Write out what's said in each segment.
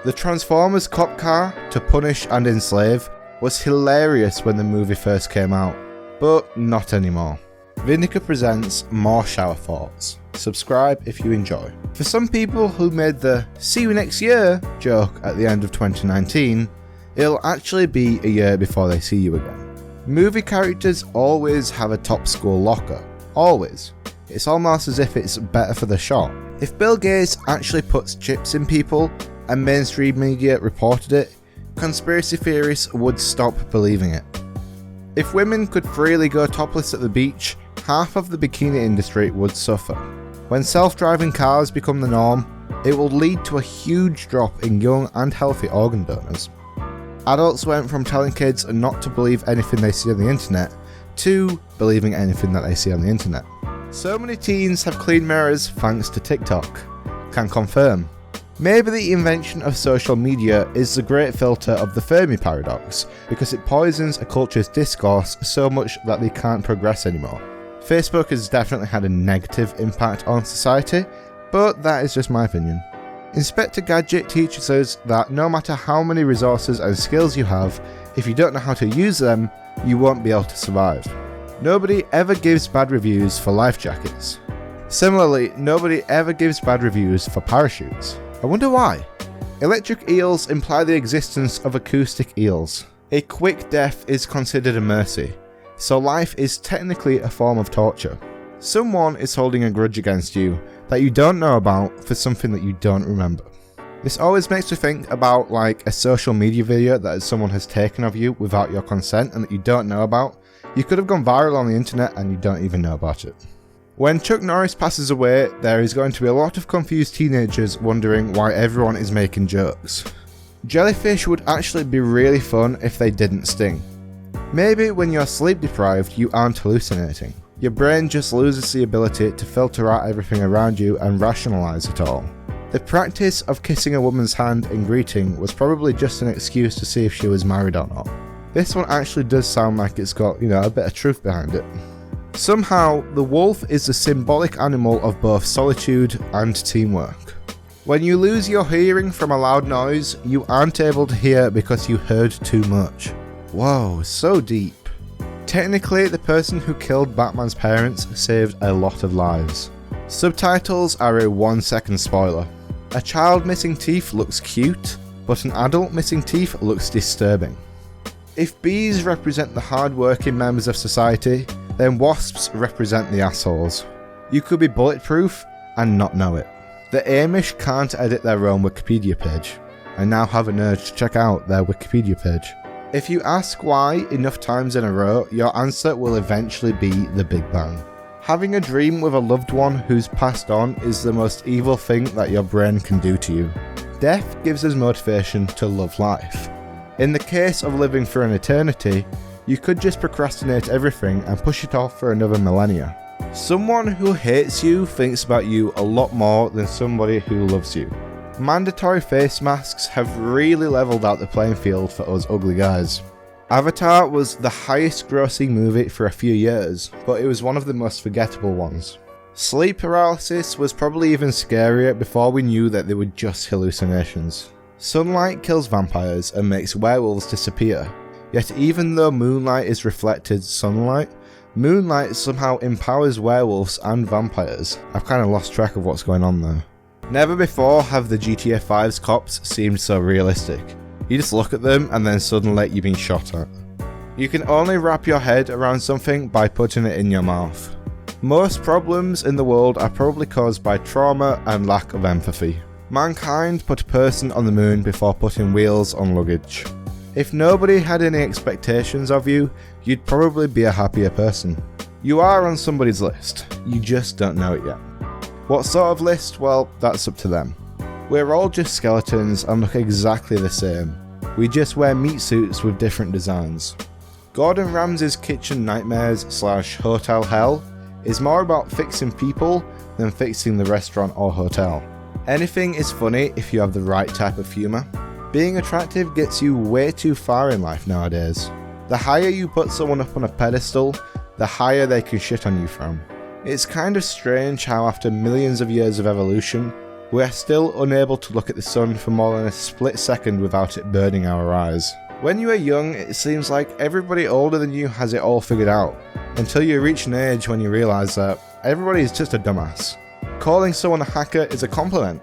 The Transformers cop car to punish and enslave was hilarious when the movie first came out, but not anymore. Vindica presents more shower thoughts. Subscribe if you enjoy. For some people who made the "see you next year" joke at the end of 2019, it'll actually be a year before they see you again. Movie characters always have a top school locker. Always. It's almost as if it's better for the shot. If Bill Gates actually puts chips in people and mainstream media reported it, conspiracy theorists would stop believing it. If women could freely go topless at the beach, half of the bikini industry would suffer. When self-driving cars become the norm, it will lead to a huge drop in young and healthy organ donors. Adults went from telling kids not to believe anything they see on the internet to believing anything that they see on the internet. So many teens have clean mirrors thanks to TikTok. Can confirm. Maybe the invention of social media is the great filter of the Fermi paradox, because it poisons a culture's discourse so much that they can't progress anymore. Facebook has definitely had a negative impact on society, but that is just my opinion. Inspector Gadget teaches us that no matter how many resources and skills you have, if you don't know how to use them, you won't be able to survive. Nobody ever gives bad reviews for life jackets. Similarly, nobody ever gives bad reviews for parachutes. I wonder why. Electric eels imply the existence of acoustic eels. A quick death is considered a mercy, so life is technically a form of torture. Someone is holding a grudge against you that you don't know about for something that you don't remember. This always makes me think about like a social media video that someone has taken of you without your consent and that you don't know about. You could have gone viral on the internet and you don't even know about it. When Chuck Norris passes away, there is going to be a lot of confused teenagers wondering why everyone is making jokes. Jellyfish would actually be really fun if they didn't sting. Maybe when you're sleep deprived, you aren't hallucinating. Your brain just loses the ability to filter out everything around you and rationalize it all. The practice of kissing a woman's hand in greeting was probably just an excuse to see if she was married or not. This one actually does sound like it's got, a bit of truth behind it. Somehow, the wolf is the symbolic animal of both solitude and teamwork. When you lose your hearing from a loud noise, you aren't able to hear because you heard too much. Whoa, so deep. Technically, the person who killed Batman's parents saved a lot of lives. Subtitles are a 1-second spoiler. A child missing teeth looks cute, but an adult missing teeth looks disturbing. If bees represent the hard-working members of society, then wasps represent the assholes. You could be bulletproof and not know it. The Amish can't edit their own Wikipedia page. I now have an urge to check out their Wikipedia page. If you ask why enough times in a row, your answer will eventually be the Big Bang. Having a dream with a loved one who's passed on is the most evil thing that your brain can do to you. Death gives us motivation to love life. In the case of living for an eternity, you could just procrastinate everything and push it off for another millennia. Someone who hates you thinks about you a lot more than somebody who loves you. Mandatory face masks have really leveled out the playing field for us ugly guys. Avatar was the highest grossing movie for a few years, but it was one of the most forgettable ones. Sleep paralysis was probably even scarier before we knew that they were just hallucinations. Sunlight kills vampires and makes werewolves disappear. Yet even though moonlight is reflected sunlight, moonlight somehow empowers werewolves and vampires. I've kind of lost track of what's going on there. Never before have the GTA 5's cops seemed so realistic. You just look at them and then suddenly you've been shot at. You can only wrap your head around something by putting it in your mouth. Most problems in the world are probably caused by trauma and lack of empathy. Mankind put a person on the moon before putting wheels on luggage. If nobody had any expectations of you, you'd probably be a happier person. You are on somebody's list, you just don't know it yet. What sort of list? Well, that's up to them. We're all just skeletons and look exactly the same. We just wear meat suits with different designs. Gordon Ramsay's kitchen nightmares / hotel hell is more about fixing people than fixing the restaurant or hotel. Anything is funny if you have the right type of humour. Being attractive gets you way too far in life nowadays. The higher you put someone up on a pedestal, the higher they can shit on you from. It's kind of strange how after millions of years of evolution, We are still unable to look at the sun for more than a split second without it burning our eyes. When you are young, it seems like everybody older than you has it all figured out, until you reach an age when you realise that everybody is just a dumbass. Calling someone a hacker is a compliment,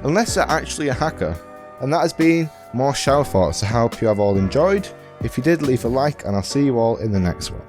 unless they're actually a hacker. And that has been more shower thoughts. I hope you have all enjoyed. If you did, leave a like, and I'll see you all in the next one.